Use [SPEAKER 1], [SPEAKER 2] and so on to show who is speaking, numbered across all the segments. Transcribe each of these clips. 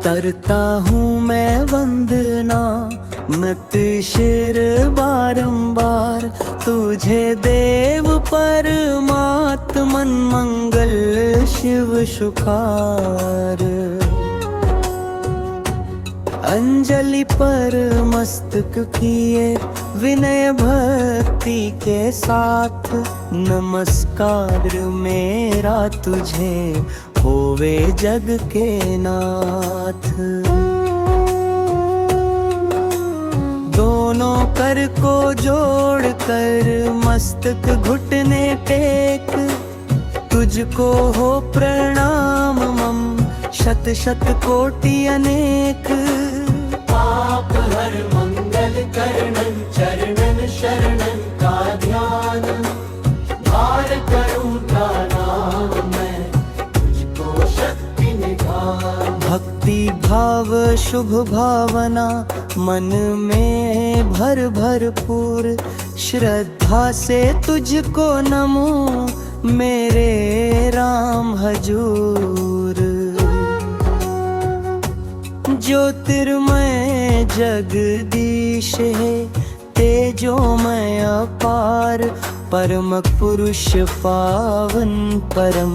[SPEAKER 1] करता हूँ मैं वंदना मत शिर बारंबार तुझे देव परमात्मन मंगल शिव सुखार। अंजलि पर मस्तक किए विनय भक्ति के साथ नमस्कार मेरा तुझे होवे जग के नाथ। दोनों कर को जोड़ कर मस्तक घुटने टेक तुझको हो प्रणाम मम शत शत कोटि अनेक।
[SPEAKER 2] पाप हर मंगल करणं चरणन शरणन का ध्यान भार करूं का नाम मैं तुझको शक्ति निधान।
[SPEAKER 1] भक्ति भाव शुभ भावना मन में भर भरपूर श्रद्धा से तुझको नमो मेरे राम हजूर। ज्योतिर्मय जगदीश है तेजोमय अपार परम पुरुष पावन परम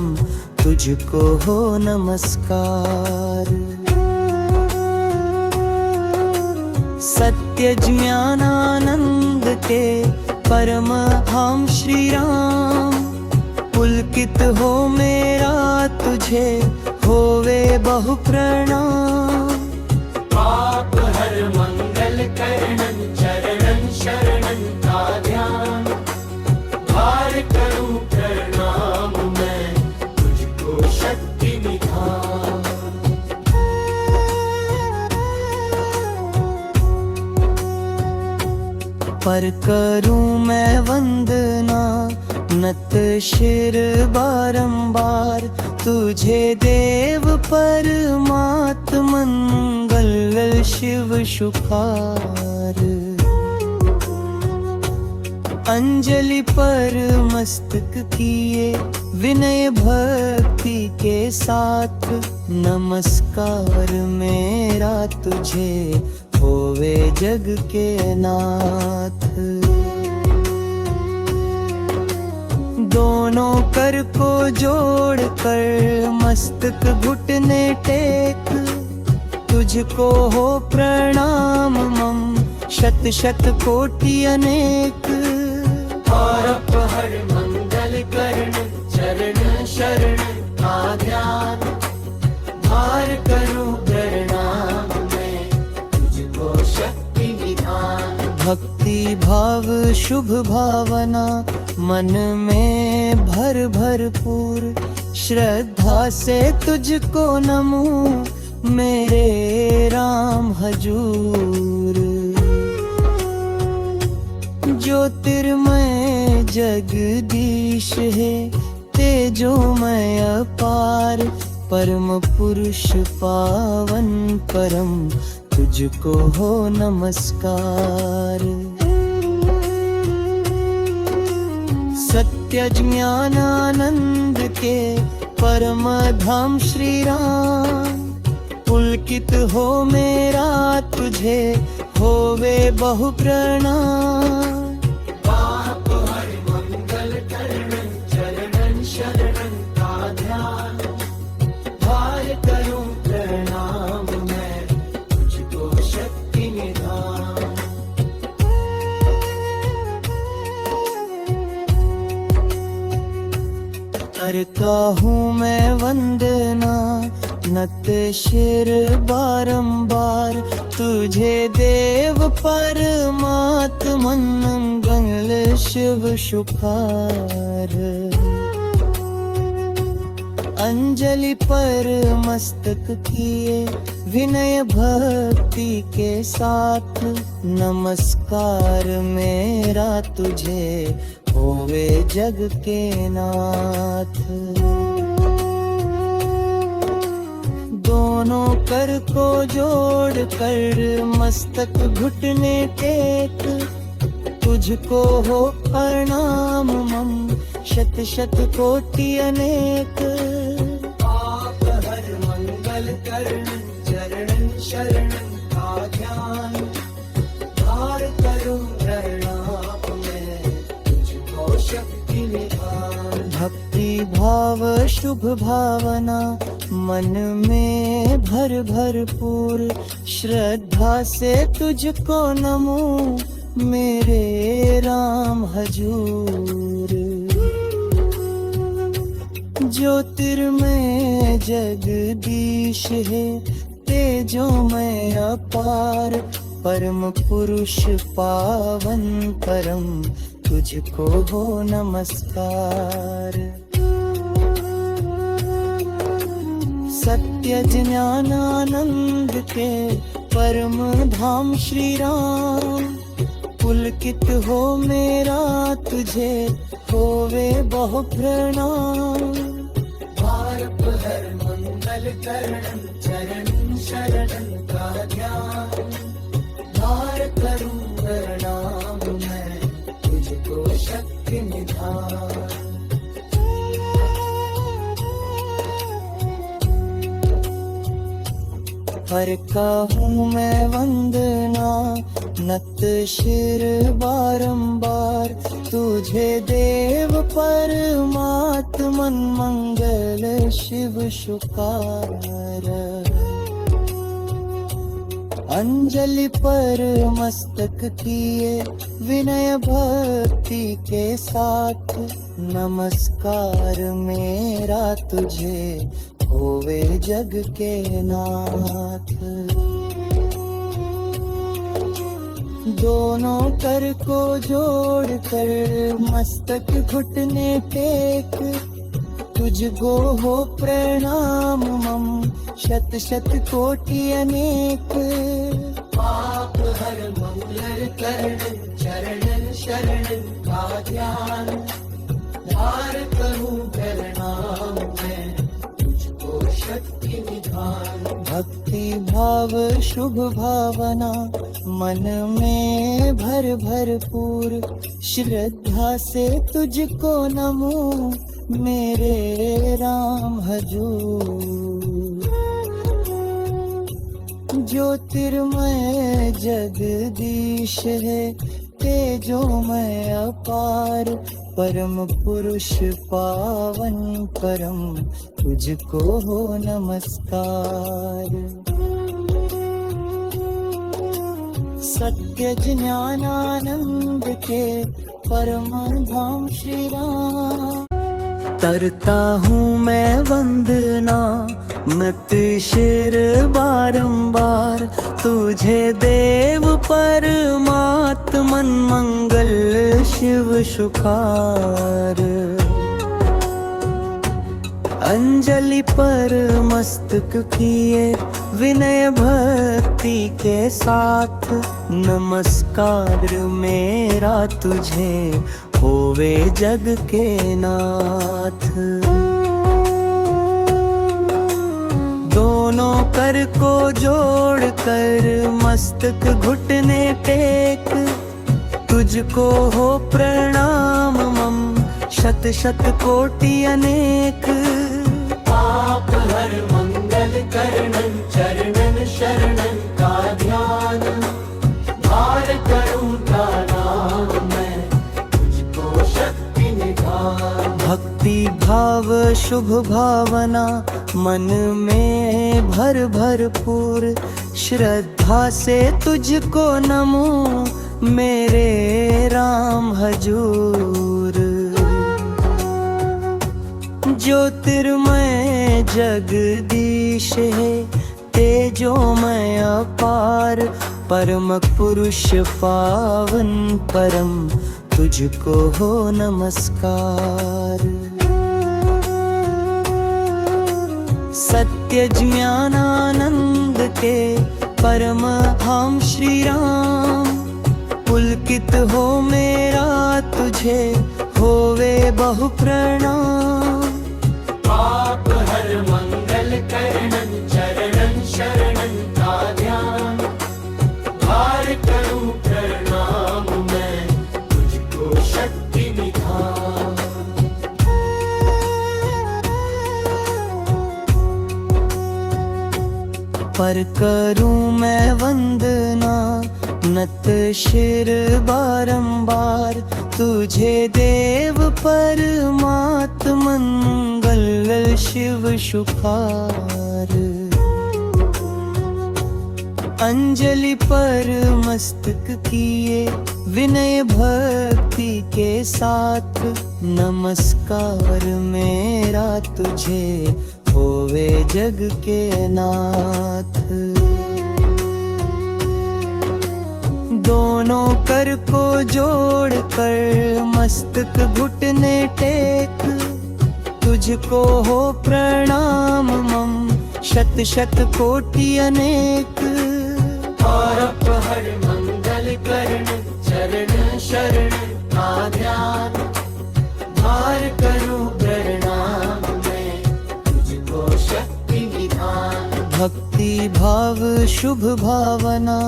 [SPEAKER 1] तुझको हो नमस्कार। सत्य ज्ञान आनंद के परम धाम श्री राम पुलकित हो मेरा तुझे होवे बहु प्रणाम।
[SPEAKER 2] पाप हर मंगल करणं चरणन शरणन का ध्यान भार करूं प्रणाम मैं तुझको शक्ति निधान।
[SPEAKER 1] पर करूं मैं वंदना नत शिर बारंबार तुझे देव परमात्मन मंगल शिव सुखार। अंजलि पर मस्तक किए विनय भक्ति के साथ नमस्कार मेरा तुझे होवे जग के नाथ। दोनों कर को जोड़ कर मस्तक घुटने टेक तुझको हो प्रणाम मम शत शत कोटि अनेक।
[SPEAKER 2] पाप हर मंगल करणं चरण शरण का ध्यान भार करूं प्रणाम मैं तुझको शक्ति निधान।
[SPEAKER 1] भक्ति भाव शुभ भावना मन में भर भरपूर श्रद्धा से तुझको नमो मेरे राम हजूर। ज्योतिर्मय जगदीश है तेजोमय अपार परम पुरुष पावन परम तुझको हो नमस्कार। सत्य ज्ञान आनंद के परम धाम श्री राम पुलकित हो मेरा तुझे होवे बहु प्रणाम।
[SPEAKER 2] पाप हर मंगल करणं चरणन शरणन का ध्यान भार करूं प्रणाम मैं तुझको शक्ति निधान।
[SPEAKER 1] करता हूँ मैं वंदना नत शिर बारंबार तुझे देव परमात्मन मंगल शिव सुखार। अंजलि पर मस्तक किए विनय भक्ति के साथ नमस्कार मेरा तुझे होवे जग के नाथ। दोनों कर को जोड़ कर मस्तक घुटने टेक तुझको हो प्रणाम मम शत शत कोटि अनेक।
[SPEAKER 2] आप हर मंगल करण चरण शरणं का ध्यान, भार करूं प्रणाम मैं तुझको शक्ति निधान।
[SPEAKER 1] भक्ति भाव शुभ भावना मन में भर भरपूर, श्रद्धा से तुझको नमूं मेरे राम हजूर। ज्योतिर्मय जगदीश है तेजो में अपार, परम पुरुष पावन परम तुझको हो नमस्कार। सत्य ज्ञान आनंद के परम धाम श्री राम, पुलकित हो मेरा तुझे होवे बहु प्रणाम।
[SPEAKER 2] भारत हर मंगल करणं चरणं शरणं का ध्यान, भार करूं प्रणाम मैं तुझको शक्ति निधान।
[SPEAKER 1] हर का हूँ मैं वंदना नत शिर बारंबार, तुझे देव परमात्मन मंगल शिव शुकार। अंजलि पर मस्तक किए विनय भक्ति के साथ, नमस्कार मेरा तुझे होवे जग के नाथ। दोनों कर को जोड़ कर मस्तक घुटने टेक, तुझको हो प्रणाम मम शत शत कोटि अनेक।
[SPEAKER 2] पाप हर मंगल करणं चरणं शरणं का ध्यान, भार करूं प्रणाम मैं तुझको शक्ति निधान।
[SPEAKER 1] भक्ति भाव शुभ भावना मन में भर भरपूर, श्रद्धा से तुझको नमूं मेरे राम हजूर। ज्योतिर्मय जगदीश है तेजोमय अपार, परम पुरुष पावन परम तुझको हो नमस्कार। सत्य ज्ञान आनंद के परम धाम श्री राम, करता हूँ मैं वंदना मत शिर बारंबार, तुझे देव परमात्मन मंगल शिव शुकार। अंजलि पर मस्तक किए विनय भक्ति के साथ, नमस्कार मेरा तुझे होवे जग के नाथ। दोनों कर को जोड़ कर मस्तक घुटने टेक, तुझको हो प्रणाम मम शत शत कोटि अनेक।
[SPEAKER 2] पाप हर मंगल करणं चरणं शरणं का ध्यान, भार करूं प्रणाम मैं तुझको शक्ति निधान।
[SPEAKER 1] भक्ति भाव शुभ भावना मन में भर भरपूर, श्रद्धा से तुझको नमूं मेरे राम हजूर। ज्योतिर्मय जगदीश है तेजोमय अपार, परम पुरुष पावन परम तुझको हो नमस्कार। सत्य ज्ञान आनंद के परम धाम श्री राम, पुलकित हो मेरा तुझे होवे बहु प्रणाम।
[SPEAKER 2] पाप हर मंगल करणं चरणं शरणं का ध्यान, भार करूं प्रणाम मैं तुझको शक्ति निधान।
[SPEAKER 1] पर करूं मैं वंदना नत शिर बारंबार तुझे देव परमात्मन मंगल शिव शुभार। अंजलि पर मस्तक किए विनय भक्ति के साथ नमस्कार मेरा तुझे होवे जग के नाथ। दोनों कर को जोड़ कर मस्तक घुटने टेक तुझको हो प्रणाम मम शत शत कोटि अनेक।
[SPEAKER 2] और हर मंगल करण चरण शरण का ध्यान भार करूं प्रणाम मैं तुझको शक्ति निधान।
[SPEAKER 1] भक्ति भाव शुभ भावना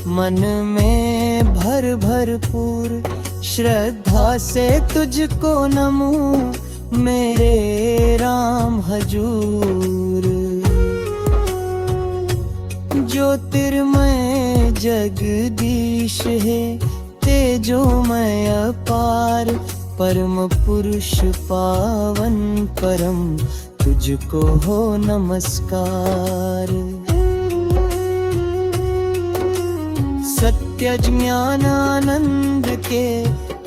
[SPEAKER 1] मन में भर भरपूर श्रद्धा से तुझको नमूं मेरे राम हजूर। ज्योतिर्मय जगदीश है तेजोमय अपार परम पुरुष पावन परम तुझको हो नमस्कार। सत्य ज्ञान आनंद के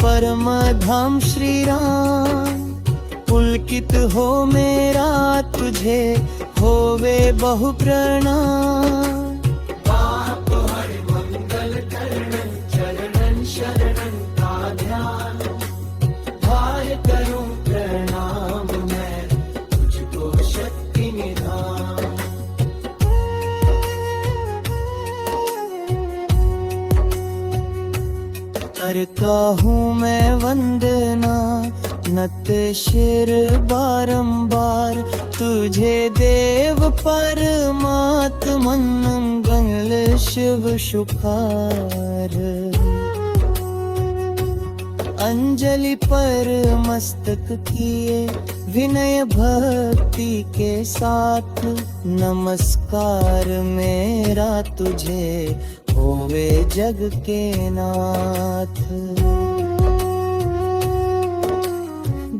[SPEAKER 1] परम धाम श्री राम पुलकित हो मेरा तुझे होवे बहु प्रणाम। करता हूँ मैं वंदना नत शिर बारंबार तुझे देव परमात्मन मंगल शिव शुभार। अंजलि पर मस्तक किए विनय भक्ति के साथ नमस्कार मेरा तुझे होवे जग के नाथ।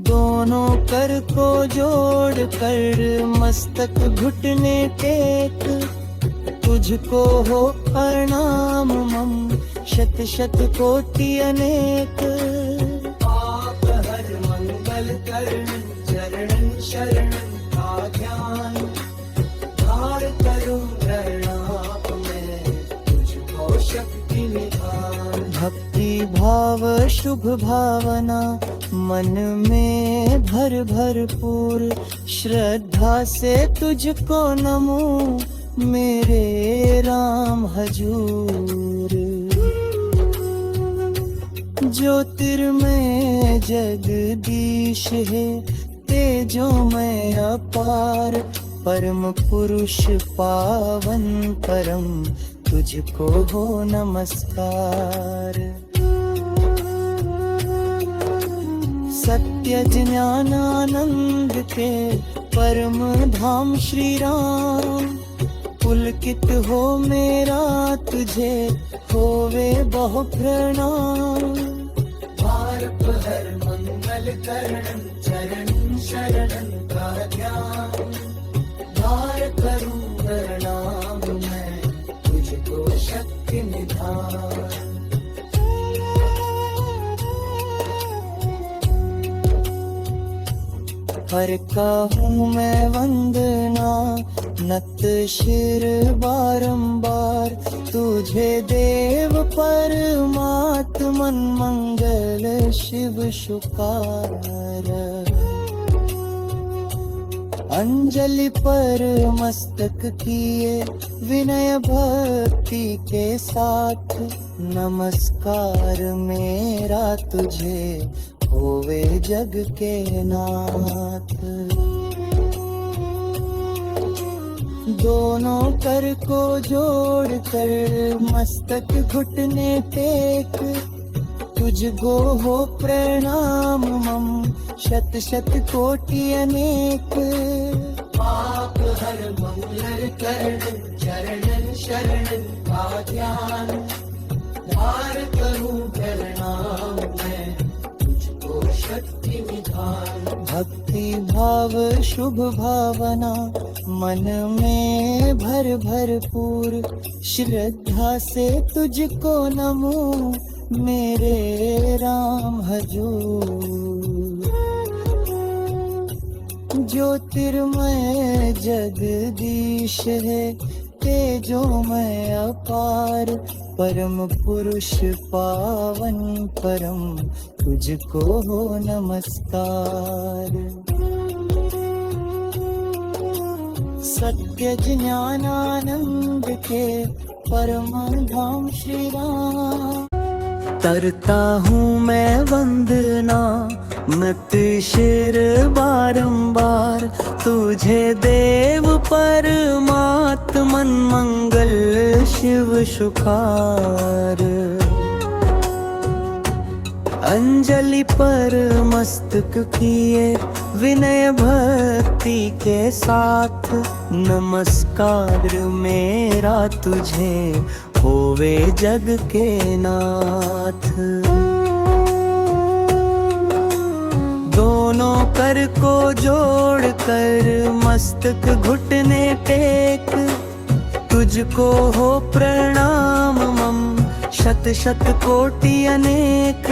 [SPEAKER 1] दोनों कर को जोड़ कर मस्तक घुटने टेक तुझको हो प्रणाम मम शत शत कोटि अनेक।
[SPEAKER 2] आप हर मंगल करण चरण शरण का ध्यान धार करूं प्रणाम मैं तुझको शक्ति निधान।
[SPEAKER 1] भक्ति भाव शुभ भावना मन में भर भरपूर श्रद्धा से तुझको नमूं मेरे राम हजूर। ज्योतिर्मय जगदीश है तेजोमय अपार परम पुरुष पावन परम तुझको हो नमस्कार। सत्य ज्ञान आनंद के परम धाम श्री राम पुलकित हो मेरा तुझे होवे बहु प्रणाम।
[SPEAKER 2] भारत हर मंगल करण चरण शरण का ध्यान धार करूं प्रणाम मैं तुझको शक्ति निधान।
[SPEAKER 1] हर का हूँ मैं वंदना नत शिर बारंबार तुझे देव परमात्मन मंगल शिव शुभार। अंजलि पर मस्तक किए विनय भक्ति के साथ नमस्कार मेरा तुझे होवे जग के नाथ। दोनों कर को जोड़ कर मस्तक घुटने टेक तुझको हो प्रणाम मम शत शत कोटि अनेक।
[SPEAKER 2] पाप हर मंगल करण चरणन शरणन का ध्यान धार करूं प्रणाम मैं तुझको शक्ति निधान।
[SPEAKER 1] भक्ति भाव शुभ भावना मन में भर भरपूर श्रद्धा से तुझको नमो मेरे राम हजूर। ज्योतिर्मय जगदीश है तेजोमय अपार परम पुरुष पावन परम तुझको हो नमस्कार। सत्य ज्ञानानंद के परम धाम श्री राम। करता हूँ मैं वंदना नत शिर बारंबार तुझे देव परमात्मन मंगल शिव सुखार। अंजलि पर मस्तक किए विनय भक्ति के साथ नमस्कार मेरा तुझे होवे जग के नाथ। दोनों कर को जोड़ कर मस्तक घुटने टेक तुझको हो प्रणाम मम शत शत कोटि अनेक।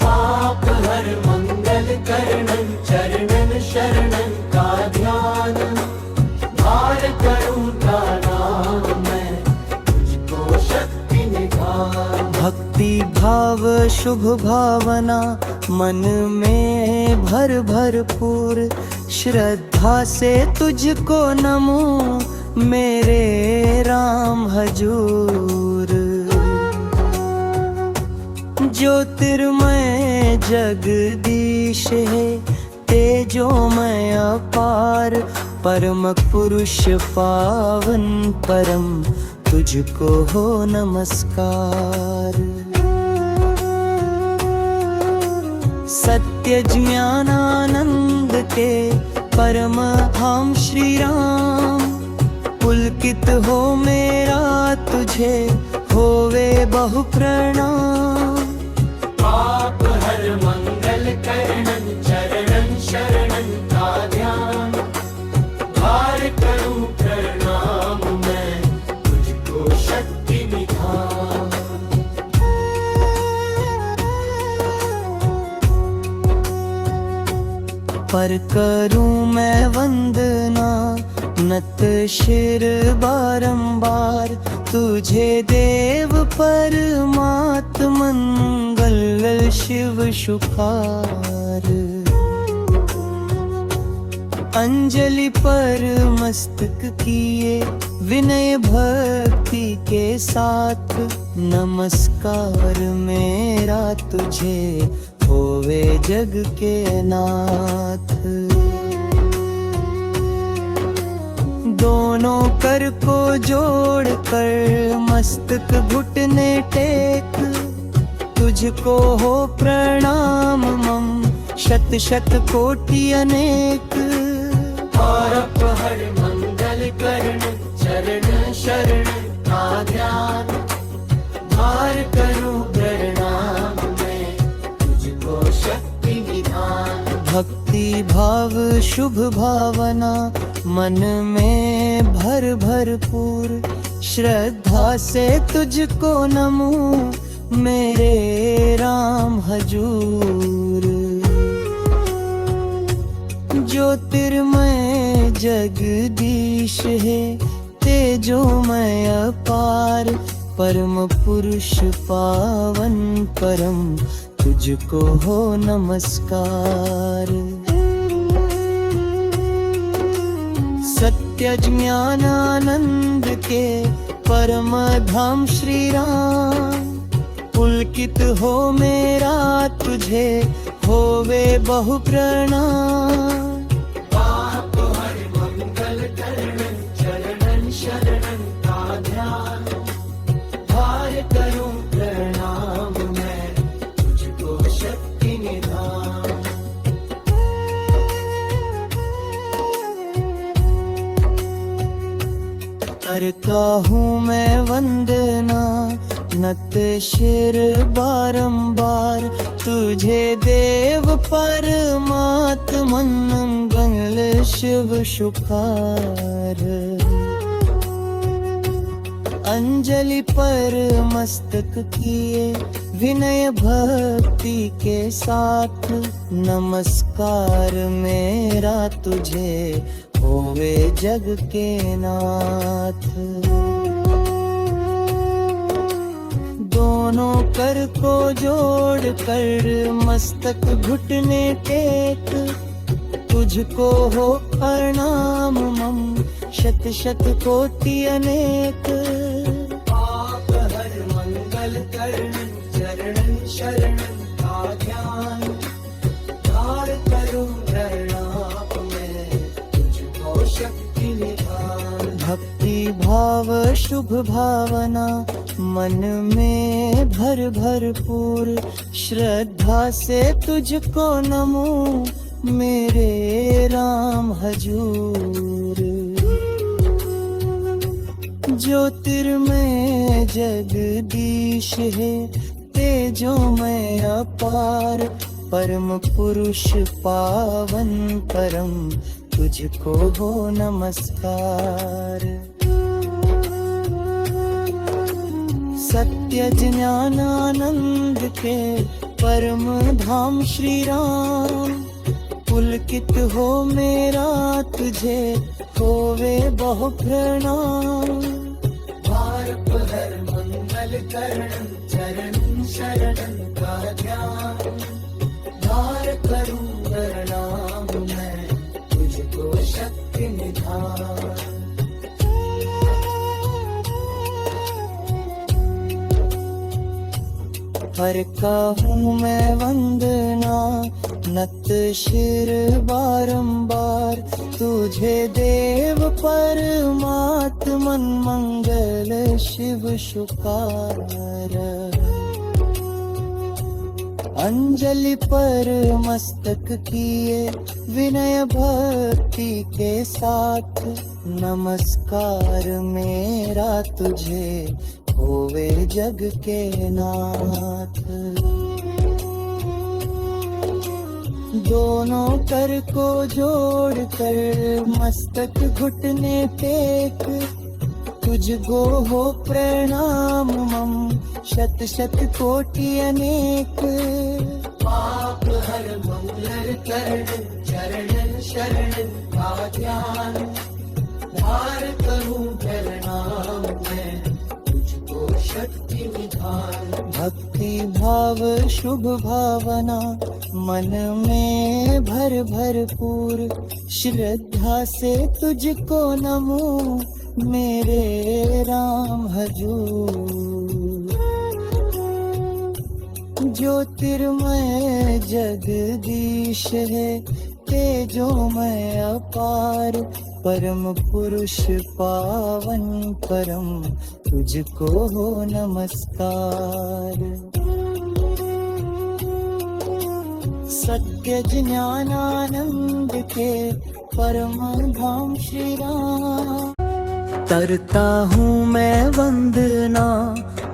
[SPEAKER 2] पाप हर मंगल करणं चरणन शरणन का ध्यान धार करूं प्रणाम मैं तुझको शक्ति निधान।
[SPEAKER 1] भक्ति भाव शुभ भावना मन में भर भरपूर श्रद्धा से तुझको नमो मेरे राम हजूर। ज्योतिर्मय जगदीश है तेजोमय अपार परम पुरुष पावन परम तुझको हो नमस्कार। सत्य ज्ञानानंद के परम धाम श्री राम। पुलकित हो मेरा तुझे होवे बहु प्रणाम।
[SPEAKER 2] पाप हर मंगल करणं चरणन शरणन का ध्यान धार करूं प्रणाम मैं तुझको शक्ति निधान।
[SPEAKER 1] पर करूं मैं वंदना नत शिर बारंबार तुझे देव परमात्मन मंगल शिव सुखार। अंजलि पर मस्तक किए विनय भक्ति के साथ नमस्कार मेरा तुझे होवे जग के नाथ। दोनों कर को जोड़ कर मस्तक घुटने टेक तुझको हो प्रणाम मम शत शत कोटि अनेक।
[SPEAKER 2] पाप हर मंगल करणं चरण शरण का ध्यान धार करूं प्रणाम मैं तुझको शक्ति निधान।
[SPEAKER 1] भक्ति भाव शुभ भावना मन में भर भरपूर श्रद्धा से तुझको नमो मेरे राम हजूर। ज्योतिर्मय जगदीश है तेजोमय अपार परम पुरुष पावन परम तुझको हो नमस्कार। सत्य ज्ञानानंद के परम धाम श्री राम। पुलकित हो मेरा तुझे होवे बहु प्रणाम।
[SPEAKER 2] पाप हर मंगल करणं चरणन शरणन का ध्यान धार करूं प्रणाम मैं तुझको शक्ति निधान।
[SPEAKER 1] करता हूँ मैं वंदना नत शिर बारंबार तुझे देव परमात्मन मंगल शिव शुकार। अंजलि पर मस्तक किए विनय भक्ति के साथ नमस्कार मेरा तुझे होवे जग के नाथ। दोनों कर को जोड़ कर मस्तक घुटने टेक तुझको हो प्रणाम मम शत शत कोटि अनेक।
[SPEAKER 2] पाप हर मंगल करण चरणन शरणन का ध्यान धार करूं प्रणाम मैं तुझको शक्ति निधान।
[SPEAKER 1] भक्ति भाव शुभ भावना मन में भर भरपूर श्रद्धा से तुझको नमो मेरे राम हजूर। ज्योतिर्मय जगदीश है तेजो में अपार परम पुरुष पावन परम तुझको हो नमस्कार। सत्य ज्ञान आनंद के परम धाम श्री राम पुलकित हो मेरा तुझे होवे बहु प्रणाम।
[SPEAKER 2] पाप हर मंगल करण चरण शरणन का ध्यान धार करूं प्रणाम मैं तुझको शक्ति निधान।
[SPEAKER 1] करता हूँ मैं वंदना नत शिर बारंबार तुझे देव परमात्मन मंगल शिव शुकार। अंजलि पर मस्तक किए विनय भक्ति के साथ नमस्कार मेरा तुझे होवे जग के नाथ। दोनों कर को जोड़ कर मस्तक घुटने टेक तुझको हो प्रणाम मम शत शत कोटि अनेक।
[SPEAKER 2] पाप हर मंगल करण चरणन शरणन का ध्यान धार करूं प्रणाम मैं तुझको शक्ति निधान।
[SPEAKER 1] भक्ति भाव शुभ भावना मन में भर भरपूर श्रद्धा से तुझको नमो मेरे राम हजूर। ज्योतिर्मय जगदीश है तेजोमय अपार परम पुरुष पावन परम तुझको हो नमस्कार। सत्य ज्ञानानंद के परम धाम श्री राम करता हूँ मैं वंदना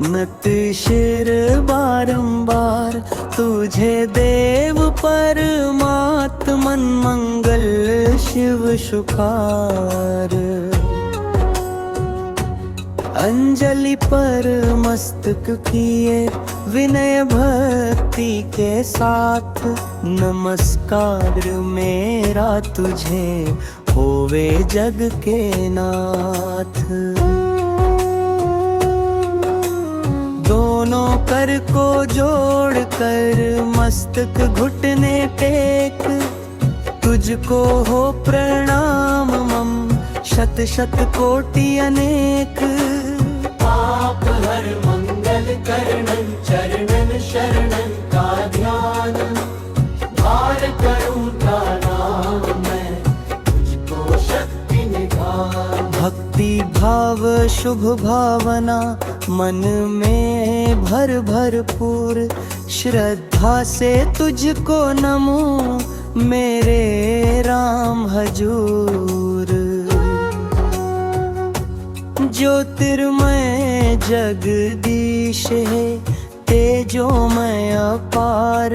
[SPEAKER 1] मत शिर बारंबार तुझे देव परमात्मन मंगल शिव शुकार। अंजलि पर मस्तक किए विनय भक्ति के साथ नमस्कार मेरा तुझे होवे जग के नाथ। दोनों कर को जोड़ कर मस्तक घुटने टेक तुझको हो प्रणाम मम शत शत कोटि अनेक।
[SPEAKER 2] पाप हर मंगल करणं चरणन शरणन का ध्यान धार करूं प्रणाम मैं तुझको शक्ति निधान।
[SPEAKER 1] भक्ति भाव शुभ भावना मन में भर भरपूर श्रद्धा से तुझको नमो मेरे राम हजूर। ज्योतिर्मय जगदीश है, तेजोमय अपार,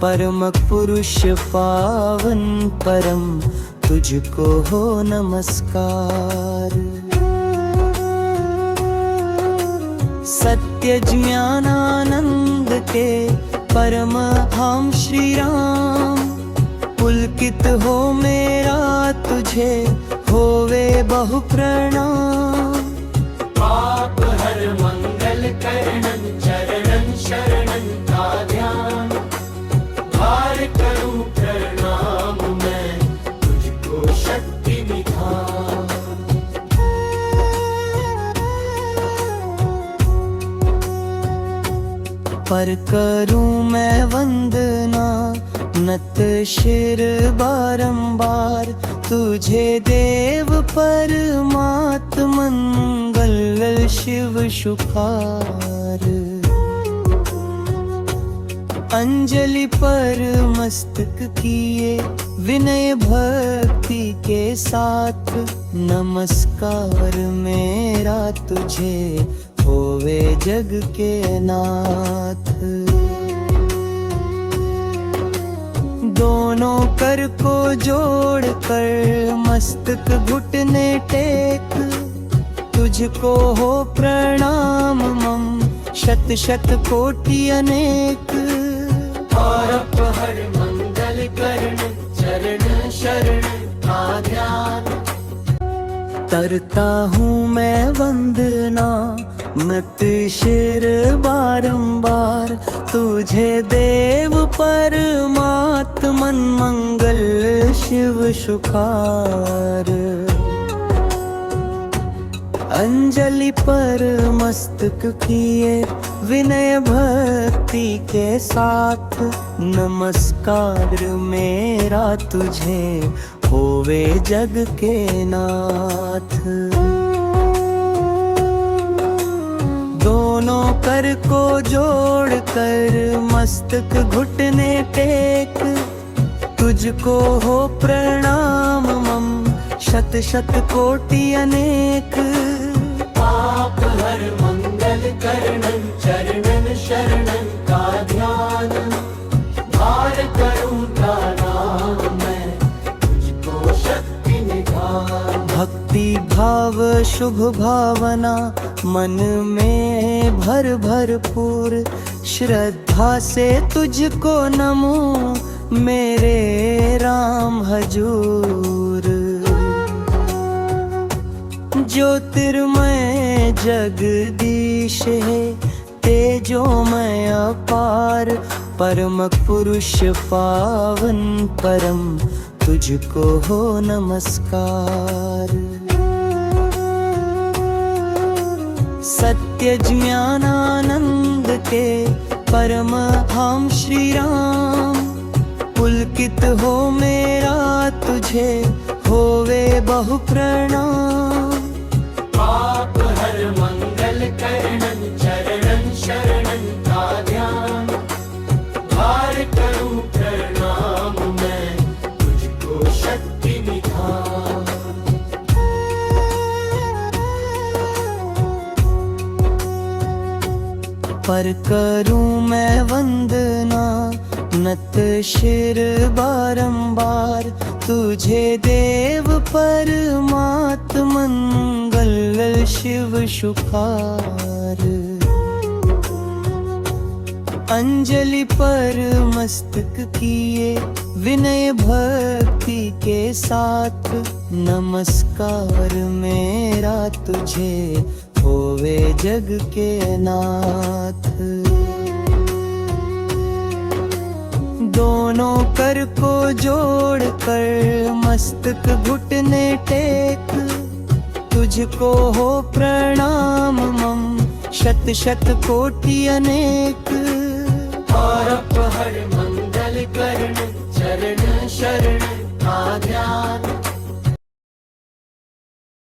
[SPEAKER 1] परम पुरुष पावन परम, तुझको हो नमस्कार। सत्य ज्ञान आनंद के परम धाम श्री राम, पुलकित हो मेरा तुझे होवे बहु प्रणाम।
[SPEAKER 2] पाप हर मंगल करणं चरणं शरणं का ध्यान, भार करूं प्रणाम मैं तुझको शक्ति निधान।
[SPEAKER 1] पर करूं मैं वंदना नत शिर बारंबार, तुझे देव परमात्म मंगल शिव शुकार। अंजलि पर मस्तक किए विनय भक्ति के साथ, नमस्कार मेरा तुझे होवे जग के नाथ। दोनों कर को जोड़ कर मस्तक घुटने टेक, तुझको हो प्रणाम मम शत शत कोटि अनेक।
[SPEAKER 2] पाप हर मंगल करणं चरण शरण का ध्यान,
[SPEAKER 1] करता हूँ मैं वंदना नत शिर बारंबार, तुझे देव परमात्मन मंगल शिव शुकार। अंजलि पर मस्तक किए विनय भक्ति के साथ, नमस्कार मेरा तुझे होवे जग के नाथ। दोनों कर को जोड़ कर मस्तक घुटने टेक, तुझको हो प्रणाम मम शत शत कोटि अनेक।
[SPEAKER 2] पाप हर मंगल करणं चरणं शरणं का ध्यान, भार करूं प्रणाम मैं तुझको शक्ति निधान।
[SPEAKER 1] भक्ति भाव शुभ भावना मन में भर भरपूर, श्रद्धा से तुझको नमो मेरे राम हजूर। ज्योतिर्मय जगदीश है, तेजोमय अपार, परम पुरुष पावन परम, तुझको हो नमस्कार। सत्य ज्ञान आनंद के परम धाम श्री राम, पुलकित हो मेरा तुझे होवे बहु प्रणाम।
[SPEAKER 2] पाप हर मंगल करणं चरणं शरणं का ध्यान, भार करूं प्रणाम मैं तुझको शक्ति निधान।
[SPEAKER 1] पर करूं मैं वंदना नत शिर बारंबार, तुझे देव परमात्म मंगल शिव शुकार। अंजलि पर मस्तक किए विनय भक्ति के साथ, नमस्कार मेरा तुझे होवे जग के नाथ। दोनों कर को जोड़ कर मस्तक घुटने टेक, तुझको हो प्रणाम मम शत शत कोटि अनेक।
[SPEAKER 2] पाप हर मंगल करणं चरण शरण